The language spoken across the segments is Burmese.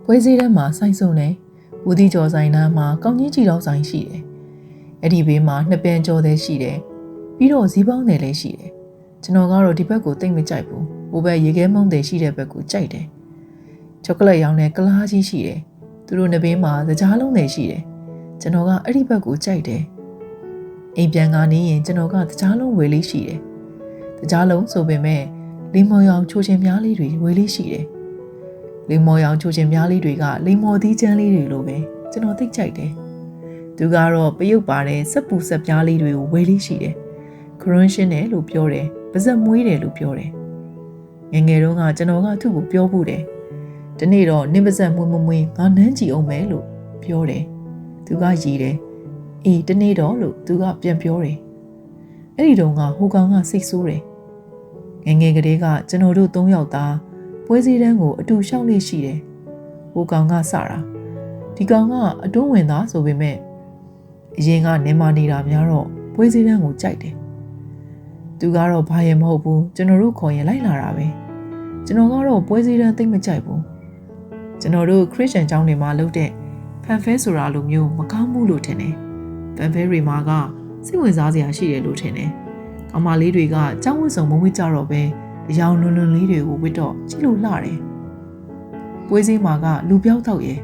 ပွဲစည်းထဲမှာဆိုင်စုံနေဦးသီးကျော်ဆိုင်နားမှာကောင်းကြီးကြည်တော်ဆိုင်ရှိတယ်။အဲ့ဒီဘေးမှာနှစ်ပင်ကျော်သေးရှိတယ်။ပြီးတော့ဇီးပေါင်းတယ်လည်းရှိတယ်။ကျွန်တော်ကတော့ဒီဘက်ကိုတိတ်မကြိုက်ဘူး။ဟိုဘက်ရေခဲမုံတယ်ရှိတဲ့ဘက်ကိုကြိုက်တယ်။ချောကလက်ရောင်းတဲ့ကလားကြီးရှိတယ်။သူတို့နှစ်ပင်မှာသကြားလုံးတယ်ရှိတယ်။ကျွန်တော်ကအဲ့ဒီဘက်ကိုကြိုက်တယ်။အိမ်ပြန်ကနေရင်ကျွန်တော်ကသကြားလုံးဝယ်လေးရှိတယ်။သကြားလုံးဆိုပေမဲ့လိမ္မော်ရောင်ချိုချင်များလေးတွေဝယ်လေးရှိတယ်။လိမ္မော်ရောင်ချိုချင်များလေးတွေကလိမ္မော်သီးချမ်းလေးတွေလိုပဲကျွန်တော်သိကြိုက်တယ်။သူကတော့ပရုပ်ပါတဲ့စက်ပူစက်ပြားလေးတွေကိုဝယ်လေးရှိတယ်။ခရွန်းရှင်းတယ်လို့ပြောတယ်။ပါဇက်မွေးတယ်လို့ပြောတယ်။ငယ်ငယ်တုန်းကကျွန်တော်ကသူ့ကိုပြောဖို့တယ်။ဒီနေ့တော့နင်းပါဇက်မွေးငါနန်းကြည့်အောင်မယ်လို့ပြောတယ်။သူကရည်တယ်။အေးဒီနေ့တော့လို့သူကပြန်ပြောတယ်။အဲ့ဒီတုန်းကဟိုကောင်ကစိတ်ဆိုးတယ်။ငယ်ငယ်ကလေးကကျွန်တော်တို့၃ယောက်သားပွဲစည်းတန်းကိုအတူရှောက်လေးရှိတယ်။ဟိုကောင်ကစတာဒီကောင်ကအတွန်းဝင်သားဆိုပေမဲ့အရင်ကနေမနေတာများတော့ပွဲစည်းတန်းကိုကြိုက်တယ်။သူကတော့ဘာရင်မဟုတ်ဘူးကျွန်တော်တို့ခေါ်ရင်လိုက်လာတာပဲ။ကျွန်တော်ကတော့ပွဲစည်းတန်းသိမ့်မကြိုက်ဘူး။ကျွန်တော်တို့ခရစ်ယာန်ကျောင်းတွေမှာလုပ်တဲ့ဖန်ဖဲဆိုတာလိုမျိုးမကောင်းဘူးလို့ထင်တယ်။ဖန်ဖဲတွေမှာကစိတ်ဝင်စားစရာရှိတယ်လို့ထင်တယ်။ကောင်မလေးတွေကကျောင်းဝတ်စုံမဝတ်ကြတော့ပဲအယောင်လွန်လွန်လေးတွေကိုဝတ်တော့ကြည့်လို့လှတယ်။ပွဲစည်းမှာကလူပြောက်တော့ရဲ့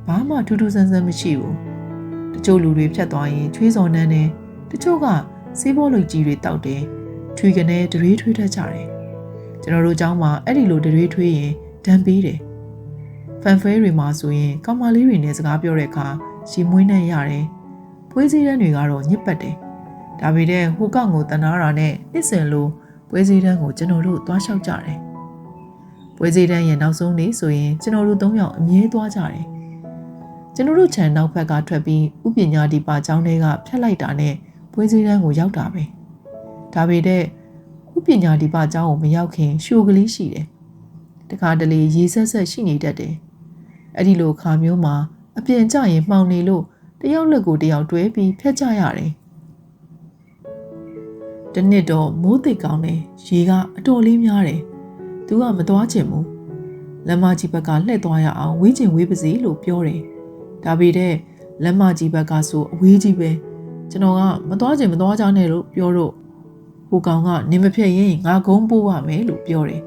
ဘာမှထူးထူးဆန်းဆန်းမရှိဘူး။တချို့လူတွေဖြတ်သွားရင်ချွေးစော်နှမ်းတယ်။တချို့ကဆေးဘောလိတ်ကြီးတွေတောက်တယ်။ထွေကနေဒရွေးထွေးတတ်ကြတယ်။ကျွန်တော်တို့ကျောင်းမှာအဲ့ဒီလိုဒရွေးထွေးရင်ဒဏ်ပေးတယ်။ဖန်ဖဲတွေမှာဆိုရင်ကောင်မလေးတွေနဲ့စကားပြောတဲ့အခါရှီမွေးနဲ့ရတယ်။ပွဲစည်းတန်းတွေကတော့ညစ်ပတ်တယ်။ဒါပေမဲ့ဟိုကောင်ကိုတနာတာနဲ့နှစ်စင်လိုပွဲစည်းတန်းကိုကျွန်တော်တို့သွားလျှောက်ကြတယ်။ပွဲစည်းတန်းရဲ့နောက်ဆုံးနေ့ဆိုရင်ကျွန်တော်တို့၃ယောက်အမြဲသွားကြတယ်။ကျွန်တော်တို့ခြံနောက်ဘက်ကထွက်ပြီးဥပညာဒီပါကျောင်းထဲကဖြတ်လိုက်တာနဲ့ပွဲစည်းတန်းကိုရောက်တာပဲ။ဒါပေမဲ့ဥပညာဒီပါကျောင်းကိုမရောက်ခင်ရှိုးကလေးရှိတယ်။တခါတလေရေဆက်ဆက်ရှိနေတတ်တယ်။အဲ့ဒီလိုခါမျိုးမှာအပြင်ကျရင်မှောင်နေလို့တယောက်လက်ကိုတယောက်တွဲပြီးဖြတ်ကြရတယ်။တနစ်တော့မိုးသိပ်ကောင်းတယ်ရေကအတော်လေးများတယ်သူကမသွားချင်ဘူးလမ်းမကြီးဘက်ကလှည့်သွားရအောင်ဝေးချင်ဝေးပါစေလို့ပြောတယ်ဒါပေမဲ့လမ်းမကြီးဘက်ကဆိုအဝေးကြီးပဲကျွန်တော်ကမသွားချင်မသွားကြနဲ့လို့ပြောတော့ဟိုကောင်ကနေမဖြတ်ရင်ငါကုန်းပိုးရမယ်လို့ပြောတယ်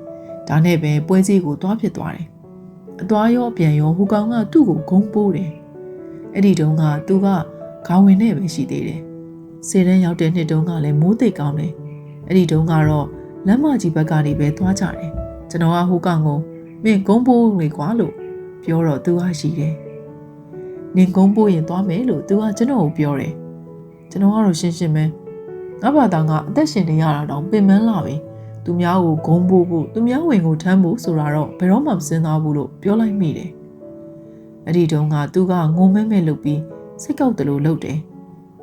ဒါနဲ့ပဲပွဲစည်းကိုသွားဖြစ်သွားတယ်အသွားရောအပြန်ရောဟိုကောင်ကသူ့ကိုဂုံးပိုးတယ်အဲ့ဒီတုန်းကသူကခေါင်းဝင်နဲ့ပဲရှိသေးတယ်စေတန်းရောက်တဲ့နှစ်တုန်းကလည်းမိုးသိပ်ကောင်းတယ်အဲ့ဒီတုန်းကတော့လမ်းမကြီးဘက်ကနေပဲသွားကြတယ်ကျွန်တော်ကဟိုကောင်ကိုမင်းဂုံးပိုးလေကွာလို့ပြောတော့သူကရှိတယ်နင်ဂုံးပိုးရင်သွားမယ်လို့သူကကျွန်တော်ကိုပြောတယ်ကျွန်တော်ကတော့ရှင်းရှင်းပဲငါဘာသာကအသက်ရှင်နေရတာတောင်ပင်ပန်းလာပြီသူများကိုဂုံးပိုးဖို့သူများဝင်ကိုထမ်းဖို့ဆိုတာတော့ဘယ်တော့မှမစဉ်းစားဘူးလို့ပြောလိုက်မိတယ်အဲ့ဒီတုန်းကသူကငုံမဲမဲလုပ်ပြီးစိတ်ကောက်တယ်လို့လုပ်တယ်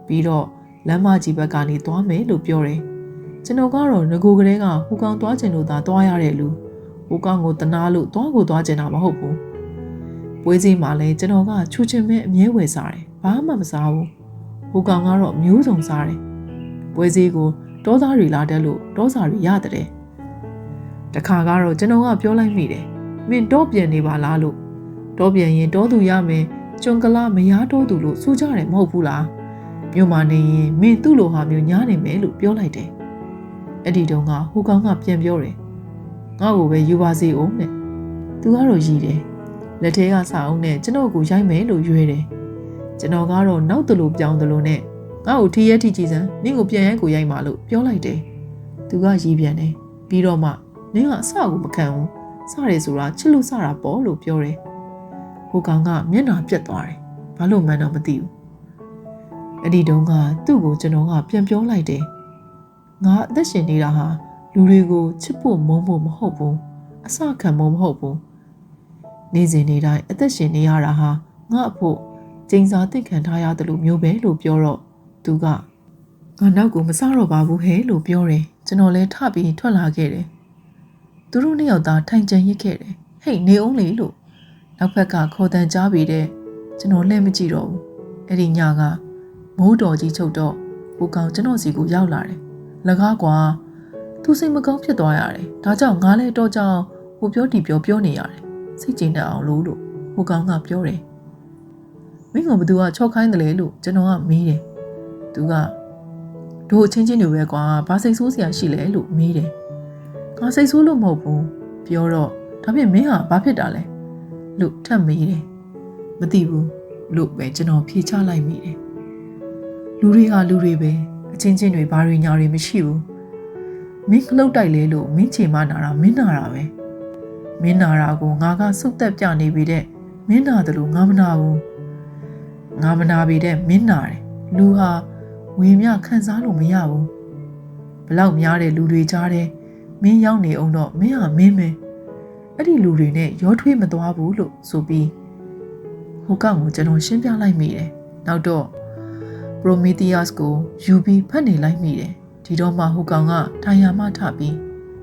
ပြီးတော့လမ်းမကြီးဘက်ကနေသွားမယ်လို့ပြောတယ်ကျွန်တော်ကတော့ငကိုကလေးကဟိုကောင်သွားချင်လို့သာသွားရတဲ့လူဟိုကောင်ကိုတနာလို့သွားချင်တာမဟုတ်ဘူးပွဲစည်းမှာလဲကျွန်တော်ကချူချင်မဲ့အမြဲဝယ်စားတယ်ဘာမှမစားဘူးဟိုကောင်ကတော့မျိုးစုံစားတယ်ပွဲစည်းကိုတောသားတွေလာတက်လို့တောစာတွေရတယ်တခါကတော့ကျွန်တော်ကပြောလိုက်မိတယ်မင်းတောပြန်နေပါလားလို့တောပြန်ရင်တောသူရမယ်ကျွန်းကလာမရားတောသူလို့ဆိုကြတယ်မဟုတ်ဘူးလားမြို့မှာနေရင်မင်းသူ့လိုဟာမျိုးညားနေမယ်လို့ပြောလိုက်တယ်အဲ့ဒီတုန်းကဟိုကောင်ကပြန်ပြောတယ်ငါ့ကိုပဲယူပါစေအောင်တဲ့သူကတော့ရည်တယ်လက်ထဲကစအောင်နဲ့ကျွန်တော်ကိုရိုက်မယ်လို့ရွေးတယ်ကျွန်တော်ကတော့နောက်တလူပြောင်းတလူနဲ့ငါ့ကိုထီးရဲထီးကြည့်စမ်းနင့်ကိုပြန်ရိုက်ကိုရိုက်မှာလို့ပြောလိုက်တယ်သူကရည်ပြန်တယ်ပြီးတော့မှနင်ကအစကိုမခံဘူးစတယ်ဆိုတာချစ်လို့စတာပေါ့လို့ပြောတယ်ဟိုကောင်ကမျက်နှာပြတ်သွားတယ်ဘာလို့မှန်းတော့မသိဘူးအဲ့ဒီတုန်းကသူ့ကိုကျွန်တော်ကပြန်ပြောလိုက်တယ်ငါအသက်ရှင်နေတာဟာလူတွေကိုချစ်ဖို့မုန်းဖို့မဟုတ်ဘူးအစခံဖို့မဟုတ်ဘူးနေ့စဉ်နေ့တိုင်းအသက်ရှင်နေရတာဟာငါ့အဖို့ကျင်းစာသိခံထားရတယ်လို့မျိုးပဲလို့ပြောတော့သူကငါနောက်ကိုမစတော့ပါဘူးဟဲ့လို့ပြောတယ်ကျွန်တော်လည်းထပြီးထွက်လာခဲ့တယ်သူတို့နှစ်ယောက်သားထိုင်ကြံရစ်ခဲ့တယ်ဟေ့နေအောင်လေလို့နောက်ဘက်ကခေါ်တန်ကြားပြီးတဲ့ကျွန်တော်လှည့်မကြည့်တော့ဘူးအဲ့ဒီညကမိုးတော်ကြီးချုပ်တော့ဟိုကောင်ကျွန်တော်စီကိုရောက်လာတယ်လကားကွာသူစိတ်မကောင်းဖြစ်သွားရတယ်ဒါကြောင့်ငါလည်းတော့ကြောင်ဟိုပြောတီပြောနေရတယ်စိတ်ကျဉ်တတ်အောင်လို့ ဟိုကောင်ကပြောတယ်မင်းကဘသူကချော့ခိုင်းတယ်လေလို့ကျွန်တော်ကမေးတယ်သူကတို့ချင်းချင်းတွေပဲကွာဘာစိတ်ဆိုးစရာရှိလဲလို့မေးတယ်ငါစိတ်ဆိုးလို့မဟုတ်ဘူးပြောတော့ဒါဖြင့်မင်းဟာဘာဖြစ်တာလဲလို့ထပ်မေးတယ်မသိဘူးလို့ပဲကျွန်တော်ဖြေချလိုက်မိတယ်လူတွေဟာလူတွေပဲအချင်းချင်းတွေဘာတွေညာတွေမရှိဘူးမင်းခလုတ်တိုက်လေလို့မင်းချေမနာတာမင်းနာတာပဲမင်းနာတာကိုငါကစုတ်သက်ပြနေပြီတဲ့မင်းနာတယ်လို့ငါမနာဘူးငါမနာပြီတဲ့မင်းနာတယ်လူဟာဝေမျှခံစားလို့မရဘူးဘလောက်များတဲ့လူတွေကြားတဲ့မင်းရောက်နေအောင်တော့မင်းဟာမင်းပဲအဲ့ဒီလူတွေနဲ့ရောထွေးမသွားဘူးလို့ဆိုပြီးဟိုကောင်ကိုကျွန်တော်ရှင်းပြလိုက်မိတယ်နောက်တော့ Prometheus ကိုယူပြီးဖတ်နေလိုက်မိတယ်ဒီတော့မှဟိုကောင်ကထိုင်ရမှထပြီး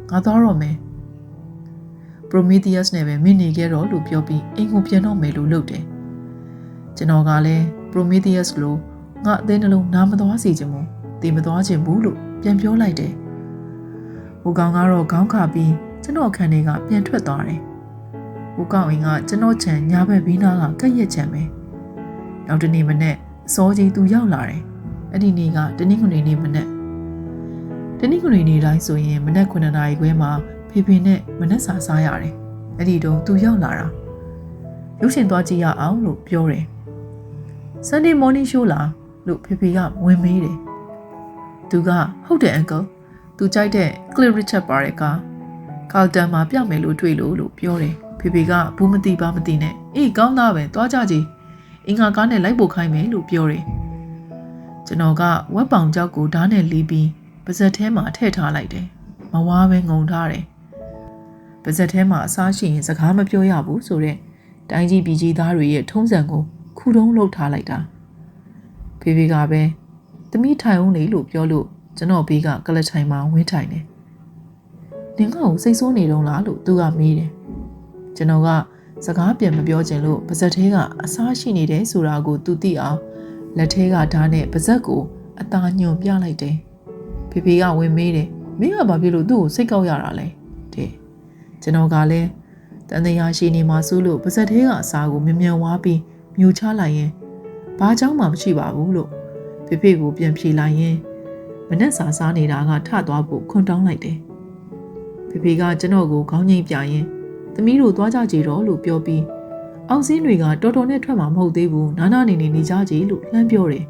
ငါသွားတော့မယ် Prometheus နဲ့ပဲမင်းနေခဲ့တော့လို့ပြောပြီးအိမ်ကိုပြန်တော့မယ်လို့လုပ်တယ်ကျွန်တော်ကလည်း Prometheus လို့ငါအသေးနှလုံးနားမသွားစေချင်ဘူးတည်မသွားချင်ဘူးလို့ပြန်ပြောလိုက်တယ်ဟိုကောင်ကတော့ခေါင်းခါပြီးကျွန်တော်ခန်းထဲကပြန်ထွက်သွားတယ်ဟိုကောင်အင်းကကျွန်တော်ခြံညာဘက်ဘီးနားကကက်ရက်ခြံပဲနောက်တနေ့မနေ့အစောကြီးသူရောက်လာတယ်အဲ့ဒီနေ့ကတနင်္ဂနွေနေ့မနေ့တိုင်းဆိုရင်မနေ့9နာရီခွဲမှာဖေဖေနဲ့မနေ့စာစားရတယ်အဲ့ဒီတော့သူရောက်လာတာရုပ်ရှင်သွားကြည့်ရအောင်လို့ပြောတယ် Sunday morning show လားလို့ဖေဖေကဝင်မေးတယ်သူကဟုတ်တယ်အန်ကယ်သူကြိုက်တဲ့ Cliff Richard ပါတဲ့ကာလတန်မှာပြမယ်လို့တွေ့လို့ပြောတယ်ဖေဖေကဘူးမသိပါမသိနဲ့အေးကောင်းသားပဲသွားကြကြည်အင်္ဂါကားနဲ့လိုက်ပို့ခိုင်းမယ်လို့ပြောတယ်ကျွန်တော်ကဝက်ပေါင်ကြောက်ကိုဓာတ်နဲ့လီးပြီးပါဇက်ထဲမှာထည့်ထားလိုက်တယ်မဝါပဲငုံထားတယ်ပါဇက်ထဲမှာအစားရှိရင်စကားမပြောရဘူးဆိုတဲ့တိုင်းကြီးပြည်ကြီးသားတွေရဲ့ထုံးစံကိုခုတုံးလှုပ်ထားလိုက်တာဖေဖေကပဲသမီးထိုင်အောင်လေလို့ပြောလို့ကျွန်တော်ဘေးကကလထိုင်မှာဝင်းထိုင်တယ်နင်ကကိုစိတ်ဆိုးနေတော့လားလို့သူကမေးတယ်ကျွန်တော်ကစကားပြန်မပြောချင်လို့ပါဇက်ထဲကအစားရှိနေတယ်ဆိုတာကိုသူသိအောင်လက်ထဲကဓာတ်နဲ့ပါဇက်ကိုအသာညွန်ပြလိုက်တယ်ဖေဖေကဝင်မေးတယ်မင်းကဘာဖြစ်လို့သူ့ကိုစိတ်ကောက်ရတာလဲတဲ့ကျွန်တော်ကလည်းတန်တရားရှိနေမှာစိုးလို့ပါဇက်ထဲကအစာကိုမြန်ဝါပြီးမြူချလိုက်ရင်ဘာကြောင့်မှမရှိပါဘူးလို့ဖေဖေကိုပြန်ဖြေလိုက်ရင်မနဲ့စာစားနေတာကထသွားဖို့ခွန်တောင်းလိုက်တယ်ဖေဖေကကျွန်တော်ကိုခေါင်းငိမ့်ပြရင်သမီးတို့သွားကြကြတော့လို့ပြောပြီးအောင်စင်းတွေကတော်တော်နဲ့ထွက်မှာမဟုတ်သေးဘူးနားနာနေနေကြကြလို့လှမ်းပြောတယ်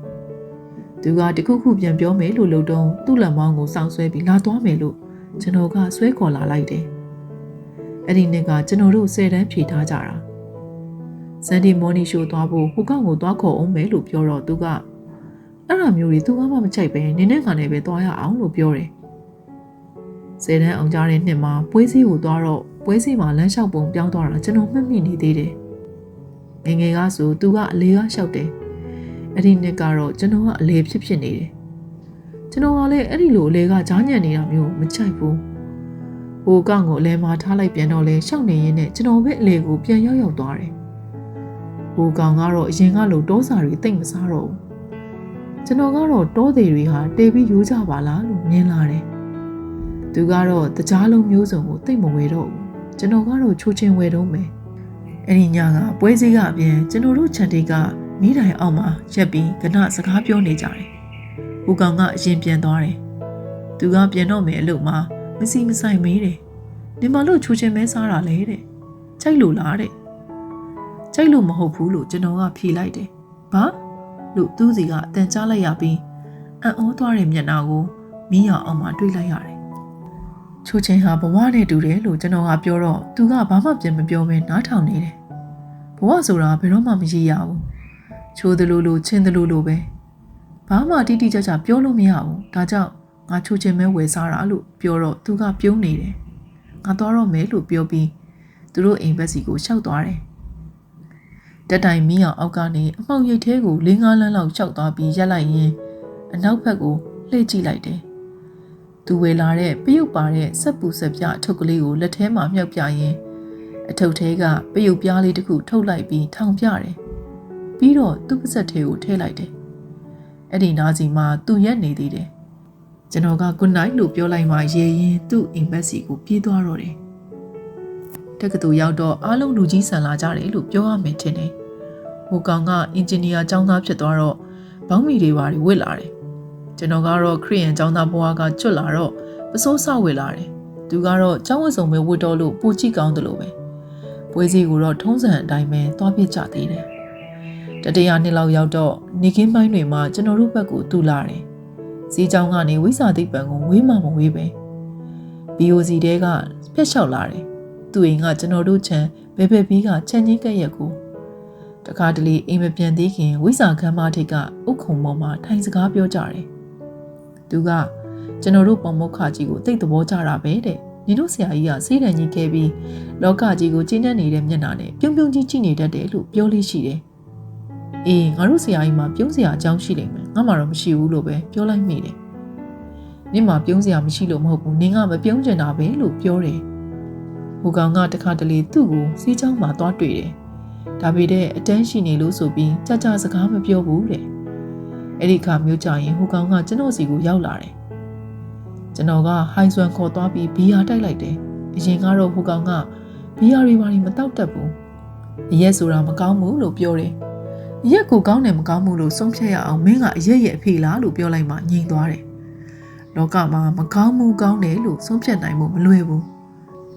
သူကတခုခုပြန်ပြောမယ်လို့လုံတုံးသူ့လက်မောင်းကိုစောင်းဆွဲပြီးလာသွားမယ်လို့ကျွန်တော်ကဆွဲခေါ်လာလိုက်တယ်အဲ့ဒီနေ့ကကျွန်တော်တို့10တန်းဖြေထားကြတာSunday morning show သွားဖို့ဟိုကောင်ကိုသွားခေါ်အောင်မယ်လို့ပြောတော့သူကအဲ့လိုမျိုးတွေသူကမှမချိုက်ပဲနင်းနဲ့ခါနဲ့ပဲသွားရအောင်လို့ပြောတယ်10တန်းအောင်ကြတဲ့နှစ်မှာပွဲစည်းကိုသွားတော့ပွဲစည်းမှာလမ်းလျှောက်ပုံပြောင်းသွားတာကျွန်တော်မှတ်မိနေသေးတယ်ငယ်ကဆိုသူကအလေကလျှောက်တယ်အဲ့ဒီနှစ်ကတော့ကျွန်တော်ကအလေဖြစ်နေတယ်ကျွန်တော်ကလည်းအဲ့ဒီလိုအလေကကြားညံ့နေတာမျိုးမချိုက်ဘူးဟိုကောင်ကိုအလေမှာထားလိုက်ပြန်တော့လဲရှောက်နေရင်းနဲ့ကျွန်တော်ပဲအလေကိုပြန်ရောက်သွားတယ်ဟိုကောင်ကတော့အရင်ကလိုတောစာတွေတိတ်မစားတော့ဘူးကျွန်တော်ကတော့တောသေးတွေဟာတေပြီးရိုးကြပါလားလို့မြင်လာတယ်သူကတော့တကြားလုံးမျိုးစုံကိုတိတ်မဝေတော့ဘူးကျွန်တော်ကတော့ချိုးချင်းဝေတော့မယ်အဲ့ဒီညကပွဲစည်းကအပြင်ကျွန်တော်တို့ခြံတိတ်ကမိတိုင်အောက်မှာရက်ပြီးကနစကားပြောနေကြတယ်ဟိုကောင်ကအရင်ပြန်သွားတယ်သူကပြန်တော့မယ်အလုပ်မှာမစီမဆိုင်မေးတယ်ဒီမှာလို့ချိုးချင်းမဲစားတာလေတဲ့ကြိုက်လို့လားတဲ့ကြိုက်လို့မဟုတ်ဘူးလို့ကျွန်တော်ကဖြေလိုက်တယ်ဘာလို့သူ့စီကအတန်ကြားလိုက်ရပြီးအံ့ဩသွားတဲ့မျက်နှာကိုမီးရောင်အောင်မှတွေးလိုက်ရတယ်ချိုးချင်းဟာဘဝနဲ့တူတယ်လို့ကျွန်တော်ကပြောတော့သူကဘာမှပြန်မပြောဘဲနားထောင်နေတယ်ဘဝဆိုတာဘယ်တော့မှမရရဘူးချိုးသလိုလိုချင်းသလိုလိုပဲဘာမှတိတိကျကျပြောလို့မရဘူးဒါကြောင့်ငါချိုးချင်းမဲဝယ်စားတာလို့ပြောတော့သူကပြုံးနေတယ်ငါသွားတော့မယ်လို့ပြောပြီးသူတို့အိမ်ဘက်စီကိုရှောက်သွားတယ်တက်တိုင်မီးအောင်အောက်ကနေအမှောက်ရိပ်ထဲကို၄-၅ လမ်းလောက်ရှောက်သွားပြီးရက်လိုက်ရင်အနောက်ဘက်ကိုလှည့်ကြည့်လိုက်တယ်သူဝယ်လာတဲ့ပရုပ်ပါတဲ့ဆက်ပူဆက်ပြအထုပ်ကလေးကိုလက်ထဲမှာမြှောက်ပြရင်အထုပ်ထဲကပရုပ်ပြားလေးတစ်ခုထုတ်လိုက်ပြီးထောင်ပြတယ်ပြီးတော့သူ့ပါးစပ်ထဲကိုထည့်လိုက်တယ်အဲ့ဒီနားစီမှာသူရက်နေသေးတယ်ကျွန်တော်က good night လို့ပြောလိုက်မှရေရင်သူ့အိမ်ဘက်စီကိုပြေးသွားတော့တယ် တက္ကသိုလ်ရောက်တော့အားလုံးလူကြီးဆန်လာကြတယ်လို့ပြောရမယ်ထင်တယ်ဟိုကောင်ကအင်ဂျင်နီယာကျောင်းသားဖြစ်သွားတော့ဘောင်းမီတွေပါဝစ်လာတယ်ကျွန်တော်ကတော့ခရီးရန်ကျောင်းသားဘဝကကျွတ်လာတော့ပစိုးစဝစ်လာတယ်သူကတော့ကျောင်းဝတ်စုံပဲဝတ်တော့လို့ပူကြည့်ကောင်းတယ်လို့ပဲပွဲစည်းကိုတော့ထုံးစံအတိုင်းပဲသွားပြကြသေးတယ်တတရာနှစ်လောက်ရောက်တော့နေကင်းပိုင်းတွေမှာကျွန်တော်တို့ဘက်ကိုတူလာတယ်စီးကျောင်းကနေဝိစာသိပ္ပံကိုဝေးမှမဝေးပဲ BOC တဲကဖက်လျှောက်လာတယ်သူ့အိမ်ကကျွန်တော်တို့ချမ်းဘဲဘဲဘီးကချမ်းချင်းကက်ရက်ကိုတခါတလေအိမ်မပြန်သေးခင်ဝိစာခမ်းမထိပ်ကအုတ်ခုံပေါ်မှာထိုင်စကားပြောကြတယ်သူကကျွန်တော်တို့ပုံမုတ်ခကြီးကိုတိတ်သဘောကျတာပဲတဲ့ညီတို့ဆရာကြီးကစေးတံကြီးခဲ့ပြီးလောကကြီးကိုကျင်းတတ်နေတဲ့မျက်နှာနဲ့ပြုံးပြုံးကြီးကြည့်နေတတ်တယ်လို့ပြောလေးရှိတယ်အေးငါတို့ဆရာကြီးမှာပြုံးစရာအကြောင်းရှိလိမ့်မယ်ငါမှတော့မရှိဘူးလို့ပဲပြောလိုက်မိတယ်နင့်မှာပြုံးစရာမရှိလို့မဟုတ်ဘူးနင်ကမပြုံးကျင်တာပဲလို့ပြောတယ်ဟိုကောင်ကတခါတလေသူ့ကိုစီးချောင်းမှာသွားတွေ့တယ်ဒါပေမဲ့အတန်းရှိနေလို့ဆိုပြီးကြကြစကားမပြောဘူးတဲ့အဲ့ဒီခါမျိုးကြရင်ဟိုကောင်ကကျွန်တော်စီကိုရောက်လာတယ်ကျွန်တော်ကဟိုင်ဆွမ်ခေါ်သွားပြီးဘီယာတိုက်လိုက်တယ်အရင်ကတော့ဟိုကောင်ကဘီယာတွေဘာတွေမတောက်တတ်ဘူးအရက်ဆိုတာမကောင်းဘူးလို့ပြောတယ်အရက်ကိုကောင်းတယ်မကောင်းဘူးလို့ဆုံးဖြတ်ရအောင်မင်းကအရက်ရဲ့အဖေလားလို့ပြောလိုက်မှငြိမ်သွားတယ်လောကမှာမကောင်းမှုကောင်းတယ်လို့ဆုံးဖြတ်နိုင်မှုမလွယ်ဘူး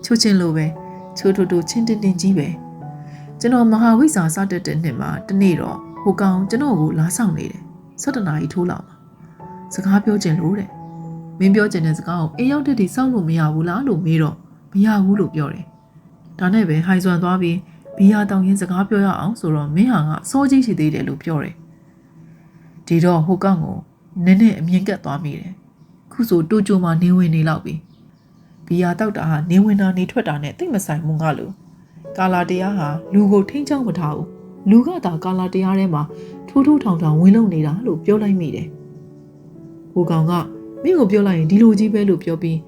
ချိုးချင်းလိုပဲချိုးထူထူချင်းတင်းတင်းကြီးပဲကျွန်တော်မဟာဝိဇာစတက်တဲ့နှစ်မှာတနေ့တော့ဟိုကောင်ကျွန်တော်ကိုလာဆောင်နေတယ်17နာရီထိုးလောက်မှာစကားပြောချင်လို့တဲ့မင်းပြောချင်တဲ့စကားကိုအိမ်ရောက်တဲ့ဒီစောင့်လို့မရဘူးလားလို့မေးတော့မရဘူးလို့ပြောတယ်ဒါနဲ့ပဲဟိုင်ဆွမ်သွားပြီးဘီယာတောင်ရင်စကားပြောရအောင်ဆိုတော့မင်းဟာကစောကြီးရှိသေးတယ်လို့ပြောတယ်ဒီတော့ဟိုကောင်ကိုနည်းနည်းအမြင်ကပ်သွားမိတယ်ခုဆိုတူချိုမှာနေဝင်နေလောက်ပြီဘီယာတောက်တာဟာနေဝင်တာနေထွက်တာနဲ့သိမဆိုင်မှုငါလို့ကာလာတရားဟာလူကိုထိန်းချောင်းမထားဘူးလူကသာကာလာတရားထဲမှာထိုးထိုးထောင်ထောင်ဝင်လုံနေတာလို့ပြောလိုက်မိတယ်ဟိုကောင်ကမင်းကိုပြောလိုက်ရင်ဒီလိုကြီးပဲလို့ပြောပြီ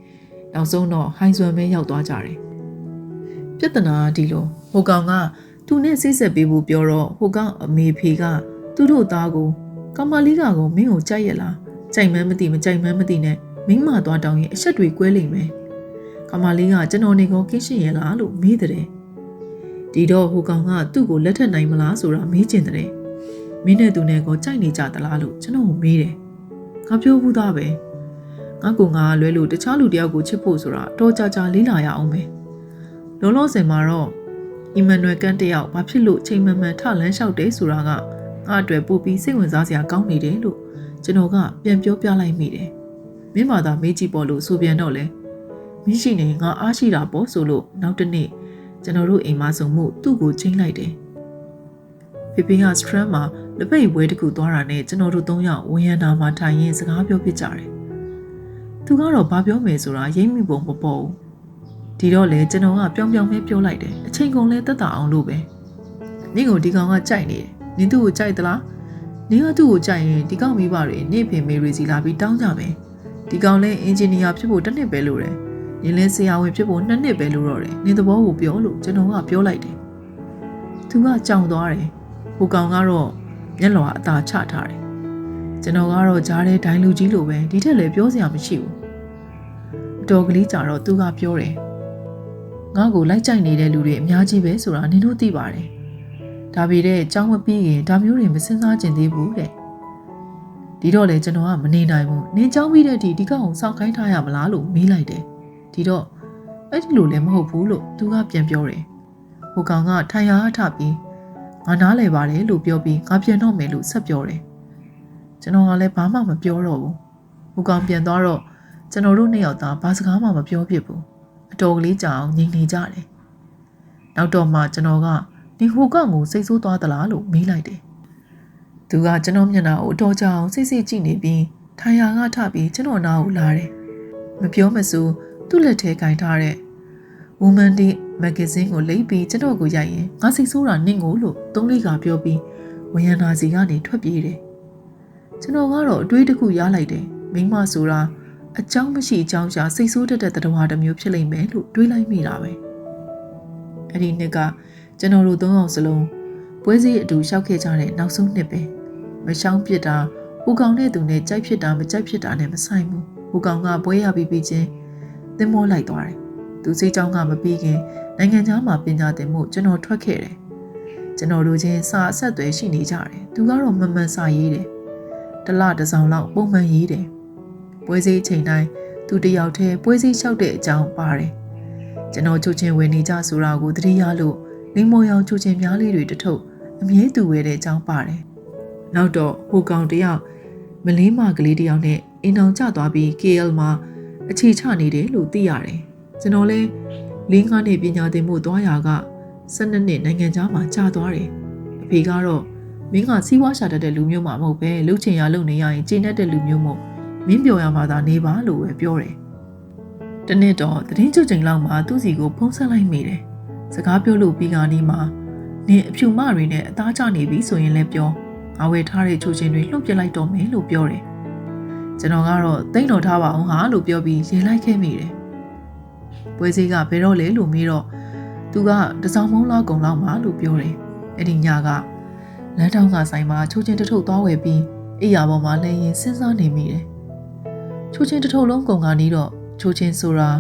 းနောက်ဆုံးတော့ဟိုင်ဆွမ်ပဲရောက်သွားကြတယ်ပြဿနာဒီလိုဟိုကောင်ကသူနဲ့စိတ်ဆက်ပေးဖို့ပြောတော့ဟိုကောင်အမေဖေကသူတို့သားကိုကမလီကောင်မင်းကိုကြိုက်ရလားကြိုက်မှန်းမသိမကြိုက်မှန်းမသိနဲ့မင်းမသွားတောင်းရင်အဆက်တွေကွဲလိမ့်မယ်ကမလီကကျွန်တော်နေကောကင်းရှင်းရလားလို့မေးတယ်ဒီတော့ဟိုကောင်ကသူ့ကိုလက်ထပ်နိုင်မလားဆိုတာမေးချင်တယ်မင်းနဲ့သူနဲ့ကောကြိုက်နေကြသလားလို့ကျွန်တော်ကိုမေးတယ်ငါပြောဘူးသားပဲငါကလွဲလို့တခြားလူတယောက်ကိုချစ်ဖို့ဆိုတာတော့ကြာလေးလာရအောင်ပဲလောလောဆယ်မှာတော့အီမန်နွယ်ကန်တယောက်ဘာဖြစ်လို့ချိန်မှန်မှန်ထလန်းလျှောက်တယ်ဆိုတာကငါအတွက်ပို့ပြီးစိတ်ဝင်စားစရာကောင်းနေတယ်လို့ကျွန်တော်ကပြန်ပြောပြလိုက်မိတယ်မင်းမသာမေးကြည့်ပေါ်လို့ဆိုပြန်တော့လေမင်းရှိနေငါအားရှိတာပေါ့ဆိုလို့နောက်တစ်နေ့ကျွန်တော်တို့အိမ်မှာဆုံမှုသူ့ကိုချိန်လိုက်တယ်ဖေဖေကစထရမ်မှာလက်ပိတ်ဝဲတစ်ခုသွားတာနဲ့ကျွန်တော်တို့၃ယောက်ဝင်းရနာမှာထိုင်ရင်းစကားပြောဖြစ်ကြတယ်သူကတော့ဘာပြောမယ်ဆိုတာရိပ်မိပုံမပေါ်ဘူးဒီတော့လေကျွန်တော်ကပြောင်းပြောင်းပဲပြောလိုက်တယ်အချိန်ကုန်လဲတက်တာအောင်လို့ပဲနင့်ကိုဒီကောင်ကကြိုက်နေတယ်နင်သူ့ကိုကြိုက်သလားနင်ကသူ့ကိုကြိုက်ရင်ဒီကောင်မိဘတွေနေဖေမေရီစီလာပြီးတောင်းကြမယ်ဒီကောင်လဲအင်ဂျင်နီယာဖြစ်ဖို့1နှစ်ပဲလို့တယ်နင်လဲဆရာဝန်ဖြစ်ဖို့2နှစ်ပဲလို့တော့တယ်နင်သဘောကိုပြောလို့ကျွန်တော်ကပြောလိုက်တယ်သူကကြောင်သွားတယ်ဟိုကောင်ကတော့မျက်လွှာအသာချထားတယ်ကျွန်တော်ကတော့ကြားတဲ့ဒိုင်လူကြီးလိုပဲဒီထက်လည်းပြောစရာမရှိဘူးအတော်ကလေးကြာတော့သူကပြောတယ်ငါ့ကိုလိုက်ကြိုက်နေတဲ့လူတွေအများကြီးပဲဆိုတာနင်တို့သိပါတယ်ဒါပေမဲ့ကြောင်းမပြီးရင်ဒါမျိုးတွေမစင်စားကျင်သေးဘူးတဲ့ဒီတော့လေကျွန်တော်ကမနေနိုင်ဘူးနင်ကြောင်းပြီးတဲ့အထိဒီကောင်ကိုစောင့်ခိုင်းထားရမလားလို့မေးလိုက်တယ်ဒီတော့အဲ့ဒီလိုလည်းမဟုတ်ဘူးလို့သူကပြန်ပြောတယ်ဟိုကောင်ကထိုင်ရထပြီးငါနားလဲပါတယ်လို့ပြောပြီးငါပြန်တော့မယ်လို့ဆက်ပြောတယ်ကျွန်တော်ကလည်းဘာမှမပြောတော့ဘူးဟိုကောင်ပြန်သွားတော့ကျွန်တော်တို့နှစ်ယောက်သားဘာစကားမှမပြောဖြစ်ဘူးအတော်ကလေးကြာအောင်ငြိမ်နေကြတယ်နောက်တော့မှကျွန်တော်ကဒီဟိုကောင်ကိုစိတ်ဆိုးသွားသလားလို့မေးလိုက်တယ်သူကကျွန်တော်မျက်နှာကိုအတော်ကြာအောင်စိတ်ကြည့်နေပြီးထိုင်ရာကထပြီးကျွန်တော်နားကိုလာတယ်မပြောမစိုးသူ့လက်ထဲကင်ထားတဲ့ Woman Day Magazine ကိုလိပ်ပြီးကျွန်တော်ကိုရိုက်ရင်ငါစိတ်ဆိုးတာနင့်ကိုလို့3-4ခါပြောပြီးဝရဏာစီကနေထွက်ပြေးတယ်ကျွန်တော်ကတော့အတွေးတစ်ခုရလိုက်တယ်မိမဆိုတာအကြောင်းမရှိအကြောင်းရှာစိတ်ဆိုးတတ်တဲ့တဝါတစ်မျိုးဖြစ်လိမ့်မယ်လို့တွေးလိုက်မိတာပဲအဲ့ဒီနှစ်ကကျွန်တော်တို့3ယောက်စလုံးပွဲစည်းအတူရှောက်ခဲ့ကြတဲ့နောက်ဆုံးနှစ်ပဲမရှောင်းပြစ်တာဟိုကောင်နဲ့သူနဲ့ကြိုက်ဖြစ်တာမကြိုက်ဖြစ်တာနဲ့မဆိုင်ဘူးဟိုကောင်ကပွဲရပြီးချင်းသင်္ဘောလိုက်သွားတယ် သူစိတ်ကြောင်းကမပြီးခင်နိုင်ငံသားမှာပညာသင်မှုကျွန်တော်ထွက်ခဲ့တယ်ကျွန်တော်တို့ချင်းစာအဆက်အသွယ်ရှိနေကြတယ်သူကတော့မမှန်စာရေးတယ်တလတစ်စောင်လောက်ပုံမှန်ရေးတယ်ပွဲစည်းချိန်တိုင်းသူတယောက်တည်းပွဲစည်းလျှောက်တဲ့အကြောင်းပါတယ်ကျွန်တော်ချိုချင်းဝင်နေကြဆိုတာကိုသတိရလို့လိမ္မော်ရောင်ချိုချင်းများလေးတွေတထုပ်အမြဲတူဝဲတဲ့အကြောင်းပါတယ်နောက်တော့ဟိုကောင်တယောက်မလေးမကလေးတယောက်နဲ့အင်အောင်ကျသွားပြီး KL မှာအခြေချနေတယ်လို့သိရတယ်ကျွန်တော်လဲ5 နှစ်ပညာသင်မှုသွားရာက12နှစ်နိုင်ငံသားမှာကြာသွားတယ်အဖေကတော့မင်းကစီးပွားရှာတတ်တဲ့လူမျိုးမှမဟုတ်ပဲလှုပ်ချင်ရလှုပ်နေရရင်ကျင့်တတ်တဲ့လူမျိုးမို့မင်းပြောရမှာသာနေပါလို့ပဲပြောတယ်တနေ့တော့သတင်းကြွချိန်လောက်မှာသူ့စီကိုဖုန်းဆက်လိုက်မိတယ်စကားပြောလို့ပြီးကနေမှနင်အဖြူမတွေနဲ့အသားကျနေပြီဆိုရင်လည်းပြောငါဝယ်ထားတဲ့ချိုချင်းတွေလှုပ်ပြလိုက်တော့မယ်လို့ပြောတယ်ကျွန်တော်ကတော့တိတ်တော်ထားပါအောင်ဟာလို့ပြောပြီးရေလိုက်ခဲ့မိတယ်ပွဲစည်းကဘယ်တော့လဲလို့မေးတော့သူကတစောင်းမုံလောက်ကုံလောက်မှလို့ပြောတယ်အဲ့ဒီညကလမ်းတောင်းကဆိုင်မှာချိုချင်းတထုပ်သွားဝယ်ပြီးအိယာပေါ်မှာလဲရင်စဉ်းစားနေမိတယ်ချိုချင်းတထုပ်လုံးကုံကနေတော့ချိုချင်းဆိုတာ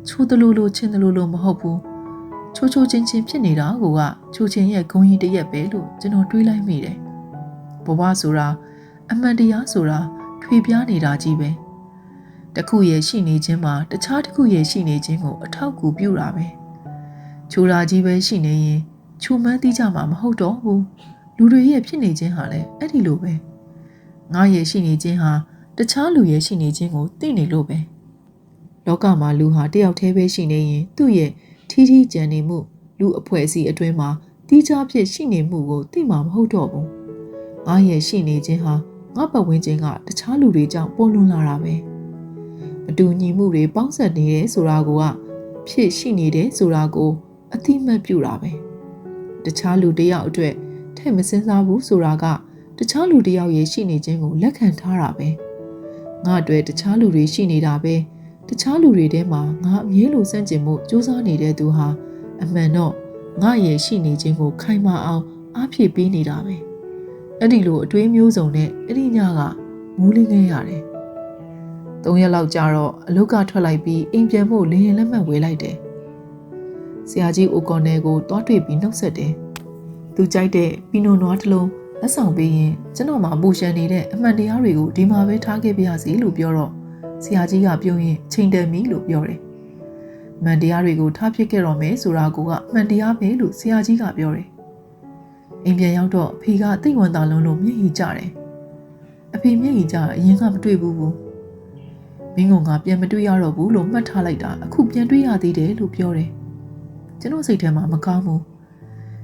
ချိုးတလူလူချင်းတလူလူမဟုတ်ဘူးချိုချင်းချင်းဖြစ်နေတာကချိုချင်းရဲ့ဂုံကြီးတရက်ပဲလို့ကျွန်တော်တွေးလိုက်မိတယ်ဘဝဆိုတာအမှန်တရားဆိုတာထွေပြားနေတာကြီးပဲတခုရဲ့ရှိနေခြင်းမှာတခြားတစ်ခုရဲ့ရှိနေခြင်းကိုအထောက်အကူပြုတာပဲချိုးတာကြီးပဲရှိနေရင်ချိုမှန်းသိကြမှာမဟုတ်တော့ဘူးလူတွေရဲ့ဖြစ်နေခြင်းဟာလည်းအဲ့ဒီလိုပဲငါရဲ့ရှိနေခြင်းဟာတခြားလူရဲ့ရှိနေခြင်းကိုသိနေလို့ပဲလောကမှာလူဟာတယောက်တည်းပဲရှိနေရင်သူ့ရဲ့ထီးထီးကြံနေမှုလူအဖွဲ့အစည်းအတွင်းမှာတီးခြားဖြစ်ရှိနေမှုကိုသိမှာမဟုတ်တော့ဘူးငါရဲ့ရှိနေခြင်းဟာငါပတ်ဝန်းကျင်ကတခြားလူတွေကြောင့်ပေါ်လွင်လာတာပဲမတူညီမှုတွေပေါင်းစပ်နေတယ်ဆိုတာကဖြစ်ရှိနေတယ်ဆိုတာကိုအသိမှတ်ပြုတာပဲတခြားလူတစ်ယောက်အတွက်ထည့်မစင်စားဘူးဆိုတာကတခြားလူတစ်ယောက်ရဲ့ရှိနေခြင်းကိုလက်ခံထားတာပဲငါအတွက်တခြားလူတွေရှိနေတာပဲတခြားလူတွေထဲမှာငါအမြဲလိုစန့်ကျင်မှုစူးစမ်းနေတဲ့သူဟာအမှန်တော့ငါရဲ့ရှိနေခြင်းကိုခိုင်မာအောင်အားဖြည့်ပေးနေတာပဲအဲ့ဒီလိုအတွေးမျိုးစုံနဲ့အဲ့ဒီညကမိုးလင်းခဲ့ရတယ်3 ရက်လောက်ကြာတော့အလုတ်ကထွက်လိုက်ပြီးအိမ်ပြန်ဖို့လင်းရင်လက်မှတ်ဝေလိုက်တယ်ဆရာကြီးအိုကော်နယ်ကိုတွားတွေ့ပြီးနှုတ်ဆက်တယ်သူကြိုက်တဲ့ပီနိုနွားတစ်လုံးလက်ဆောင်ပေးရင်ကျွန်တော်မှပူရှန်နေတဲ့အမှန်တရားတွေကိုဒီမှာပဲထားခဲ့ပါရစေလို့ပြောတော့ဆရာကြီးကပြောရင်ချိန်တန်ပြီလို့ပြောတယ်မှန်တရားတွေကိုထားဖြစ်ခဲ့တော့မယ်ဆိုတာကမှန်တရားပဲလို့ဆရာကြီးကပြောတယ်အိမ်ပြန်ရောက်တော့အဖေကသိဝန်သာလုံးလို့မျက်ရည်ကျတယ်အဖေမျက်ရည်ကျအရင်ကမတွေ့ဘူးမင်းကငါပြန်မတွေ့ရတော့ဘူးလို့မှတ်ထားလိုက်တာအခုပြန်တွေ့ရသေးတယ်လို့ပြောတယ်ကျွန်တော်စိတ်ထဲမှာမကောင်းဘူး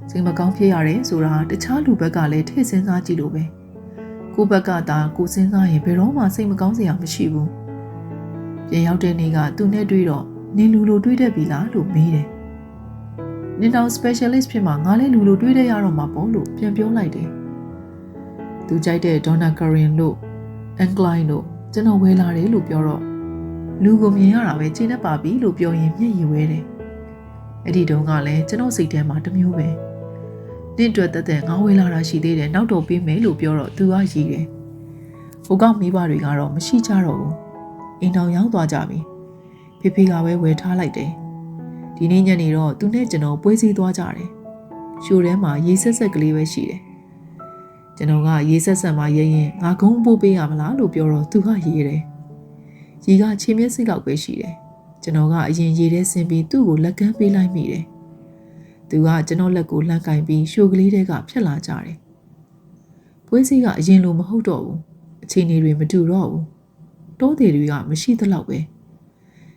စိတ်မကောင်းဖြစ်ရတယ်ဆိုတာတခြားလူဘက်ကလည်းထည့်စဉ်းစားကြည့်လို့ပဲကိုယ့်ဘက်ကသာကိုစဉ်းစားရင်ဘယ်တော့မှစိတ်မကောင်းစရာမရှိဘူးပြန်ရောက်တဲ့နေ့ကသူနဲ့တွေ့တော့နင်လူလိုတွေ့တတ်ပြီလားလို့မေးတယ်နင်တော့ specialist ဖြစ်မှာငါလည်းလူလိုတွေ့တတ်ရတော့မှာပေါ့လို့ပြန်ပြောလိုက်တယ်သူကြိုက်တဲ့ Donna Karin လို့ Ankline လို့ကျွန်တော်ဝယ်လာတယ်လို့ပြောတော့လူကိုမြင်ရတာပဲချိန်တတ်ပါပြီလို့ပြောရင်မျက်ရည်ဝဲတယ်အဲ့ဒီတုန်းကလည်းကျွန်တော်စိတ်ထဲမှာတမျိုးပဲနင့်အတွက်တက်ငါဝယ်လာတာရှိသေးတယ်နောက်တော့ပေးမယ်လို့ပြောတော့သူကရည်တယ်ဟိုကောင်မိဘတွေကတော့မရှိကြတော့ဘူးအိမ်တော်ရောက်သွားကြပြီဖေဖေကပဲဝယ်ထားလိုက်တယ်ဒီနေ့ညနေတော့သူနဲ့ကျွန်တော်ပွဲစည်းသွားကြတယ်ရှိုးထဲမှာရေဆက်ဆက်ကလေးပဲရှိတယ်ကျွန်တော်ကရေဆက်ဆက်မှရဲရင်ငါကုန်းပို့ပေးရမလားလို့ပြောတော့သူကရေးတယ်ရေကခြေမျက်စိလောက်ပဲရှိတယ်ကျွန်တော်ကအရင်ရေထဲဆင်းပြီးသူ့ကိုလက်ကမ်းပေးလိုက်မိတယ်သူကကျွန်တော်လက်ကိုလှမ်းကင်ပြီးရှိုးကလေးတွေကဖြတ်လာကြတယ်ပွဲစည်းကအရင်လိုမဟုတ်တော့ဘူးအခြေအနေတွေမတူတော့ဘူးတိုးသေးတွေကမရှိသလောက်ပဲ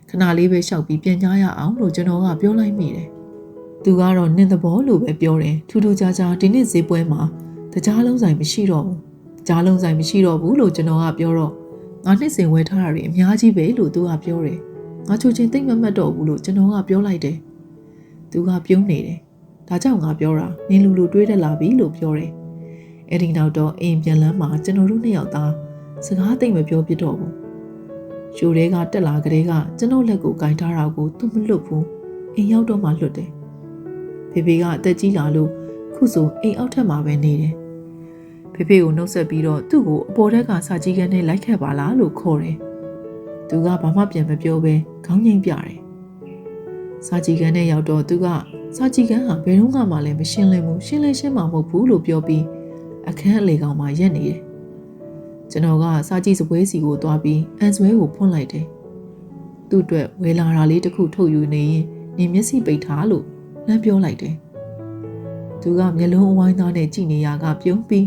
ခဏလေးပဲရှောက်ပြီးပြန်ကြရအောင်လို့ကျွန်တော်ကပြောလိုက်မိတယ်သူကတော့နင်သဘောလို့ပဲပြောတယ်ထူးထူးခြားခြားဒီနေ့ဈေးပွဲမှာတကြားလုံးဆိုင်မရှိတော့ဘူးကြားလုံးဆိုင်မရှိတော့ဘူးလို့ကျွန်တော်ကပြောတော့ငါနှစ်စဉ်ဝယ်ထားတာတွေအများကြီးပဲလို့သူကပြောတယ်ငါချိုချင်းသိမ့်မမှတ်တော့ဘူးလို့ကျွန်တော်ကပြောလိုက်တယ်သူကပြုံးနေတယ်ဒါကြောင့်ငါပြောတာနင်လူတွေးတတ်လာပြီလို့ပြောတယ်အဲ့ဒီနောက်တော့အိမ်ပြန်လမ်းမှာကျွန်တော်တို့နှစ်ယောက်သားစကားသိမ့်မပြောပြတော့ဘူးရှိုးတွေကတက်လာကလေးကကျွန်တော်လက်ကိုကင်ထားတာကိုသူမလွတ်ဘူးအိမ်ရောက်တော့မှလွတ်တယ်ဖေဖေကအသက်ကြီးလာလို့ခုဆိုအိမ်အောက်ထပ်မှာပဲနေတယ်ဖေဖေကိုနှုတ်ဆက်ပြီးတော့သူ့ကိုအပေါ်ထက်ကစာကြီးကန်းနဲ့လိုက်ခဲ့ပါလားလို့ခေါ်တယ်သူကဘာမှပြန်မပြောဘဲခေါင်းငိမ့်ပြတယ် စာကြည့်ခန်းထဲရောက်တော့သူကစာကြည့်ခန်းဟာဘယ်တော့မှလည်းမရှင်းလင်းဘူးရှင်းမှာမဟုတ်ဘူးလို့ပြောပြီးအခန်းအလေကောင်မှာရက်နေတယ်ကျွန်တော်ကစာကြည့်စပွဲစီကိုသွားပြီးအန်ဆွဲကိုဖွင့်လိုက်တယ်သူ့အတွက်ဝယ်လာတာလေးတစ်ခုထုတ်ယူနေရင်နေမျက်စိပိတ်ထားလို့လမ်းပြောလိုက်တယ်သူကမျက်လုံးအဝိုင်းသားနဲ့ကြည့်နေရကပြုံးပြီး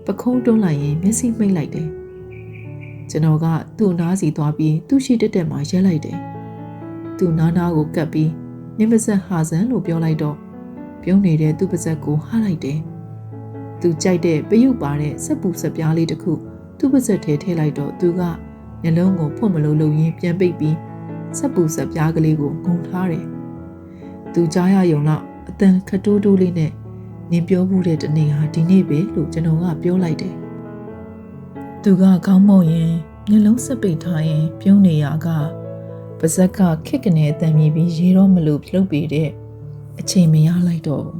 ပခုံးတွန်းလိုက်ရင်မျက်စိမှိတ်လိုက်တယ်ကျွန်တော်ကသူ့နားစီသွားပြီးသူ့ရှိတက်မှာရက်လိုက်တယ်သူ့နားကိုကပ်ပြီးနင်းပါဇက်ဟာဇန်လို့ပြောလိုက်တော့ပြုံးနေတဲ့သူ့ပါဇက်ကိုဟားလိုက်တယ်သူကြိုက်တဲ့ပယုတ်ပါတဲ့စက်ပူစက်ပြားလေးတစ်ခုသူ့ပါဇက်ထဲထည့်လိုက်တော့သူကမျက်လုံးကိုဖွင့်မလို့လုပ်ရင်းပြန်ပိတ်ပြီးစက်ပူစက်ပြားကလေးကိုငုံထားတယ်သူကြားရယုံတော့အတန်ခတိုးတိုးလေးနဲ့နင်ပြောမှုတဲ့တနေ့ဟာဒီနေ့ပဲလို့ကျွန်တော်ကပြောလိုက်တယ်သူကခေါင်းမုံရင်မျက်လုံးစက်ပိတ်ထားရင်ပြုံးနေရကပါဇက်ကခက်ကနေအတန်မြည်ပြီးရေတော့မလို့ပြုတ်ပေတဲ့အချိန်မရလိုက်တော့ဘူး